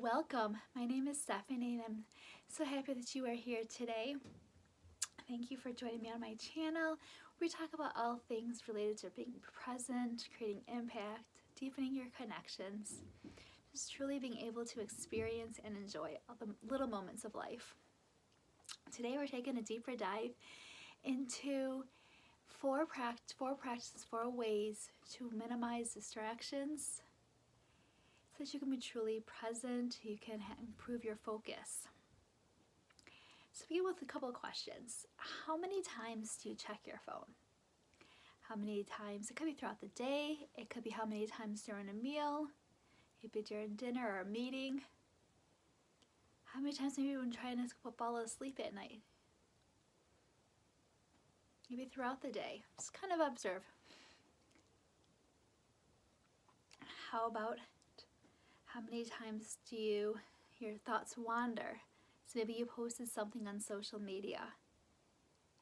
Welcome. My name is Stephanie and I'm so happy that you are here today. Thank you for joining me on my channel. We talk about all things related to being present, creating impact, deepening your connections, just truly being able to experience and enjoy all the little moments of life. Today we're taking a deeper dive into four practices, 4 ways to minimize distractions so that you can be truly present, you can improve your focus. So begin with a couple of questions. How many times do you check your phone? How many times? It could be throughout the day. It could be how many times during a meal. It could be during dinner or a meeting. How many times maybe when trying to fall asleep at night? Maybe throughout the day. Just kind of observe. How about how many times do your thoughts wander? So maybe you posted something on social media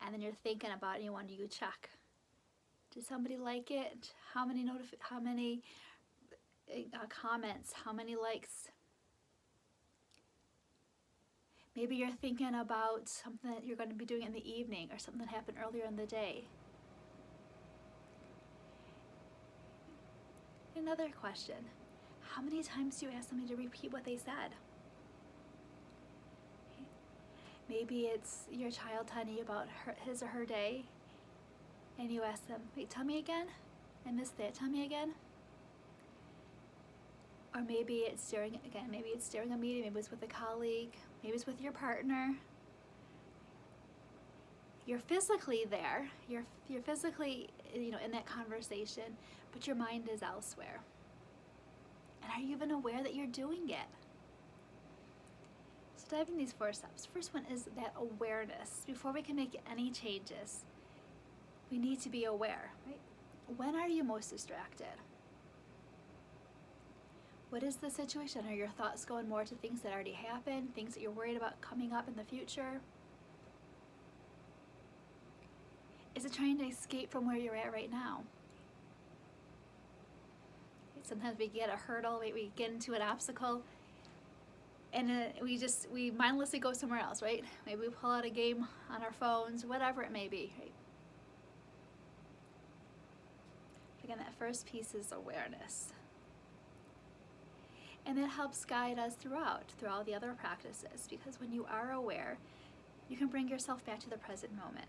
and then you're thinking about it and you wonder, you check. Did somebody like it? How many comments? How many likes? Maybe you're thinking about something that you're going to be doing in the evening or something that happened earlier in the day. Another question. How many times do you ask somebody to repeat what they said? Maybe it's your child telling you about his or her day, and you ask them, wait, tell me again? I missed that, tell me again? Or maybe it's during a meeting, maybe it's with a colleague, maybe it's with your partner. You're physically there, you're physically in that conversation, but your mind is elsewhere. And are you even aware that you're doing it? So dive in these 4 steps. First one is that awareness. Before we can make any changes, we need to be aware, right? When are you most distracted? What is the situation? Are your thoughts going more to things that already happened, things that you're worried about coming up in the future? Is it trying to escape from where you're at right now? Sometimes we get a hurdle, we get into an obstacle, and we mindlessly go somewhere else, right? Maybe we pull out a game on our phones, whatever it may be, right? Again, that first piece is awareness. And that helps guide us through all the other practices, because when you are aware, you can bring yourself back to the present moment.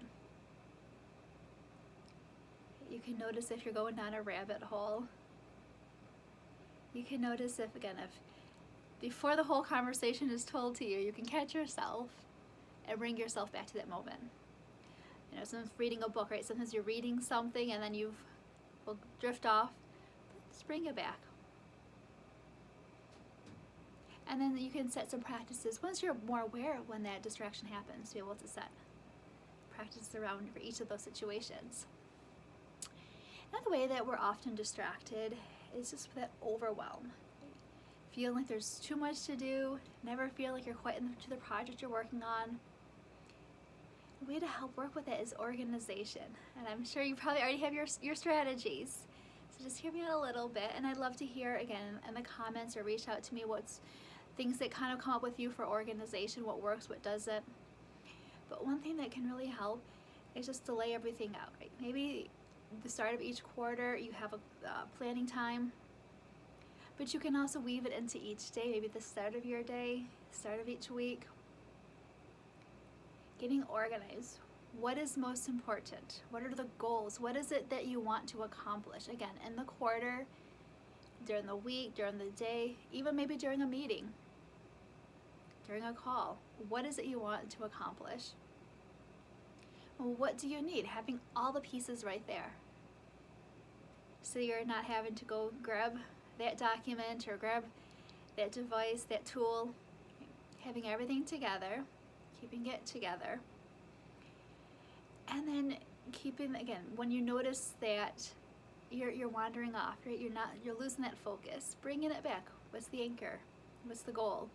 You can notice if you're going down a rabbit hole. You can notice if before the whole conversation is told to you, you can catch yourself and bring yourself back to that moment. Sometimes reading a book, right? Sometimes you're reading something and then you will drift off. Just bring it back. And then you can set some practices once you're more aware of when that distraction happens, to be able to set practices around for each of those situations. Another way that we're often distracted is just that overwhelm. Feeling like there's too much to do, never feel like you're quite into the project you're working on. A way to help work with it is organization. And I'm sure you probably already have your strategies. So just hear me out a little bit, and I'd love to hear again in the comments or reach out to me what's things that kind of come up with you for organization, what works, what doesn't. But one thing that can really help is just to lay everything out, right? Maybe the start of each quarter you have a planning time, but you can also weave it into each day, maybe the start of your day, start of each week. Getting organized. What is most important? What are the goals? What is it that you want to accomplish? Again, in the quarter, during the week, during the day, even maybe during a meeting, during a call. What is it you want to accomplish? Well, what do you need? Having all the pieces right there. So you're not having to go grab that document or grab that device, that tool. Having everything together, keeping it together. And then again, when you notice that you're wandering off, right? You're losing that focus, bringing it back. What's the anchor? What's the goal?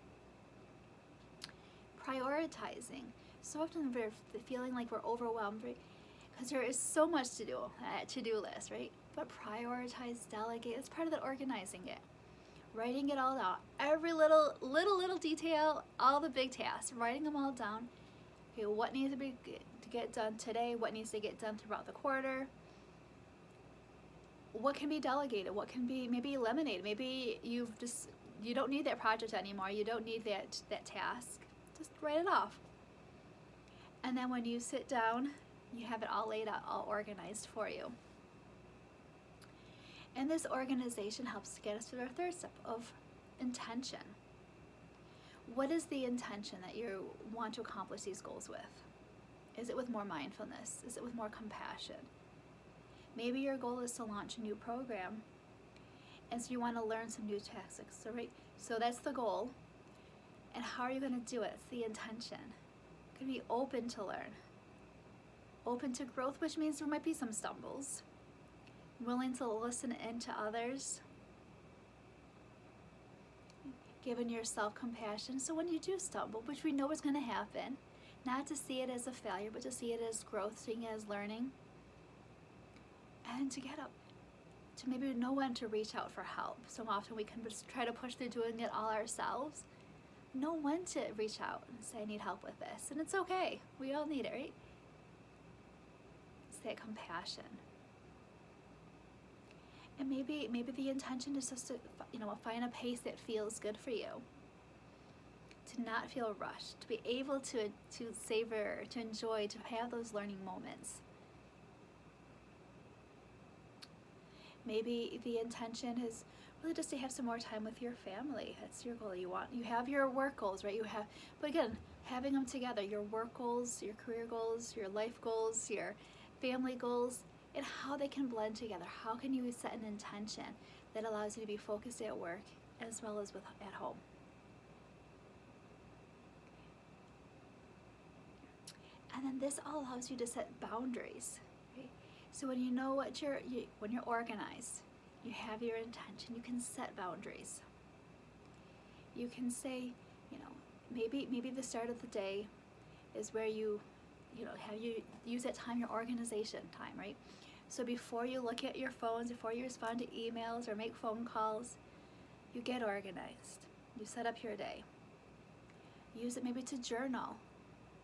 Prioritizing. So often we're feeling like we're overwhelmed, right? Because there is so much to do, to-do list, right? But prioritize, delegate, it's part of that organizing it. Writing it all down, every little detail, all the big tasks, writing them all down. Okay, what needs to get done today? What needs to get done throughout the quarter? What can be delegated? What can be maybe eliminated? Maybe you don't need that project anymore. You don't need that task. Just write it off. And then when you sit down, you have it all laid out, all organized for you. And this organization helps to get us to our third step of intention. What is the intention that you want to accomplish these goals with? Is it with more mindfulness? Is it with more compassion? Maybe your goal is to launch a new program, and so you want to learn some new tactics. So that's the goal. And how are you going to do it? It's the intention. You're going to be open to learn, open to growth, which means there might be some stumbles. Willing to listen in to others, giving yourself compassion. So when you do stumble, which we know is going to happen, not to see it as a failure, but to see it as growth, seeing it as learning, and to get up, to maybe know when to reach out for help. So often we can just try to push through doing it all ourselves. Know when to reach out and say, I need help with this. And it's okay. We all need it, right? It's that compassion. And maybe the intention is just to, find a pace that feels good for you. To not feel rushed, to be able to savor, to enjoy, to have those learning moments. Maybe the intention is really just to have some more time with your family. That's your goal. You have your work goals, right? But again, having them together, your work goals, your career goals, your life goals, your family goals, and how they can blend together. How can you set an intention that allows you to be focused at work as well as at home? And then this all allows you to set boundaries. Right? So when you know when you're organized, you have your intention, you can set boundaries. You can say, maybe the start of the day is where you use that time, your organization time, right? So before you look at your phones, before you respond to emails or make phone calls, you get organized. You set up your day. Use it maybe to journal,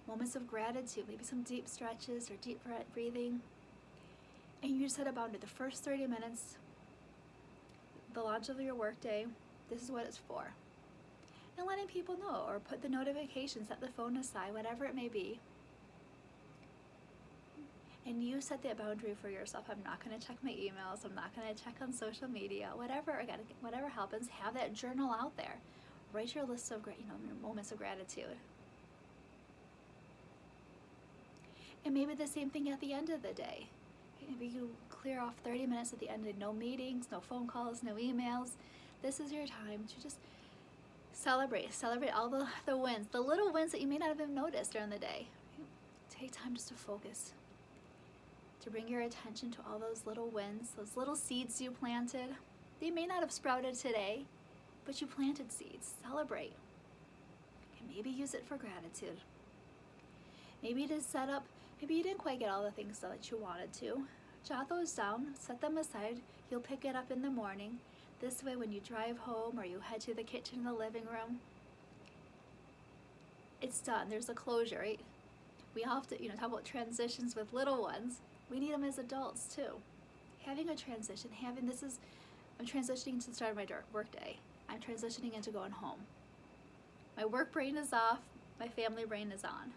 moments of gratitude, maybe some deep stretches or deep breathing. And you set a boundary. The first 30 minutes, the launch of your workday, this is what it's for. And letting people know, or put the notifications, set the phone aside, whatever it may be. And you set that boundary for yourself. I'm not going to check my emails. I'm not going to check on social media. Whatever happens, have that journal out there. Write your list of your moments of gratitude. And maybe the same thing at the end of the day. Maybe you clear off 30 minutes at the end of no meetings, no phone calls, no emails. This is your time to just celebrate all the wins, the little wins that you may not have even noticed during the day. Take time just to focus, to bring your attention to all those little wins, those little seeds you planted. They may not have sprouted today, but you planted seeds. Celebrate. And maybe use it for gratitude. Maybe to set up, maybe you didn't quite get all the things done that you wanted to. Jot those down, set them aside. You'll pick it up in the morning. This way, when you drive home or you head to the kitchen, the living room, it's done. There's a closure, right? We have to, talk about transitions with little ones. We need them as adults too. Having a transition, I'm transitioning to the start of my work day. I'm transitioning into going home. My work brain is off, my family brain is on.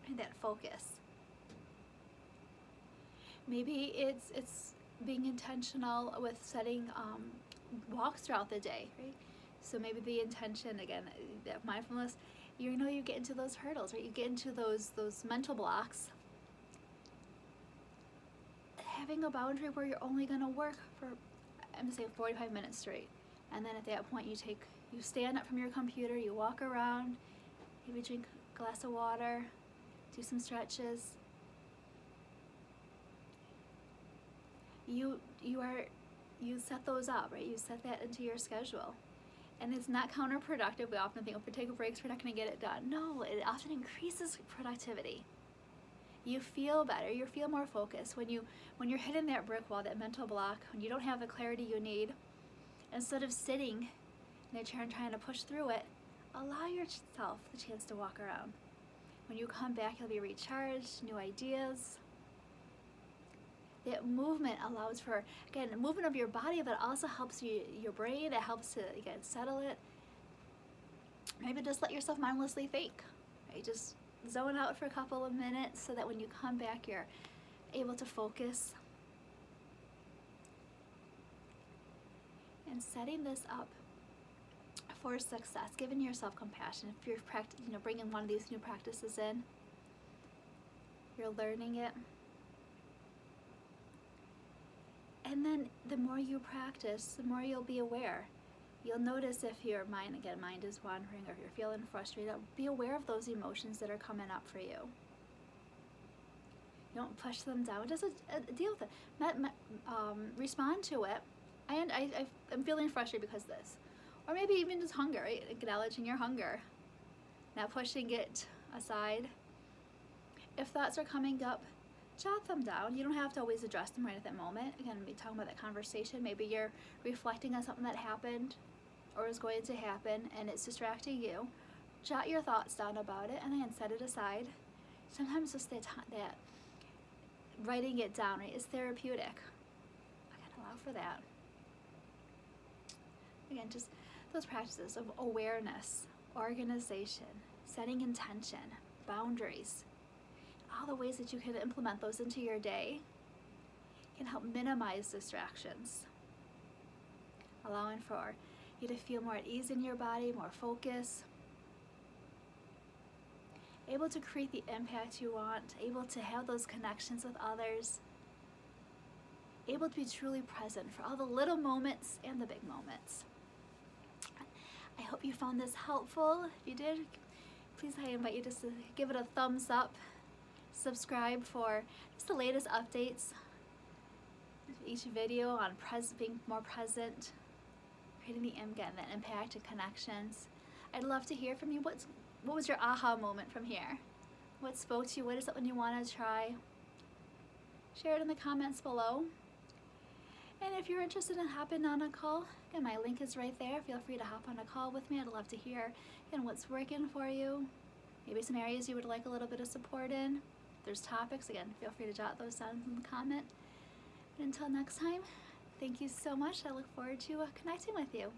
And that focus. Mindfully it's being intentional with setting walks throughout the day, right? So maybe the intention, again, that mindfulness, you get into those hurdles, right? You get into those mental blocks. Having a boundary where you're only going to work for, I'm going to say 45 minutes straight. And then at that point you stand up from your computer, you walk around, maybe drink a glass of water, do some stretches. You set those up, right? You set that into your schedule. And it's not counterproductive. We often think, if we take breaks, we're not going to get it done. No, it often increases productivity. You feel better. You feel more focused. When you're hitting that brick wall, that mental block, when you don't have the clarity you need, Instead of sitting in a chair and trying to push through it, allow yourself the chance to walk around. When you come back, you'll be recharged, new ideas. That movement allows for, again, movement of your body, but also helps your brain. It helps to, again, settle it. Maybe just let yourself mindlessly think. Right? Just zone out for a couple of minutes so that when you come back, you're able to focus. And setting this up for success, giving yourself compassion. If you're bringing one of these new practices in, you're learning it. And then the more you practice, the more you'll be aware. You'll notice if your mind is wandering, or if you're feeling frustrated, be aware of those emotions that are coming up for you. You don't push them down, just deal with it. Respond to it. I'm feeling frustrated because of this. Or maybe even just hunger, right? Acknowledging your hunger, not pushing it aside. If thoughts are coming up, jot them down. You don't have to always address them right at that moment. Again, we'll be talking about that conversation. Maybe you're reflecting on something that happened or is going to happen and it's distracting you. Jot your thoughts down about it and then set it aside. Sometimes just that writing it down, right, is therapeutic. I can allow for that. Again, just those practices of awareness, organization, setting intention, boundaries, all the ways that you can implement those into your day can help minimize distractions, allowing for you to feel more at ease in your body, more focus, able to create the impact you want, able to have those connections with others, able to be truly present for all the little moments and the big moments. I hope you found this helpful. If you did, please, I invite you just to give it a thumbs up, subscribe for just the latest updates, each video on being more present, creating the impact and connections. I'd love to hear from you. What was your aha moment from here? What spoke to you? What is something you want to try? Share it in the comments below. And if you're interested in hopping on a call, again, my link is right there. Feel free to hop on a call with me. I'd love to hear what's working for you. Maybe some areas you would like a little bit of support in. If there's topics, again, feel free to jot those down in the comment. And until next time, thank you so much. I look forward to connecting with you.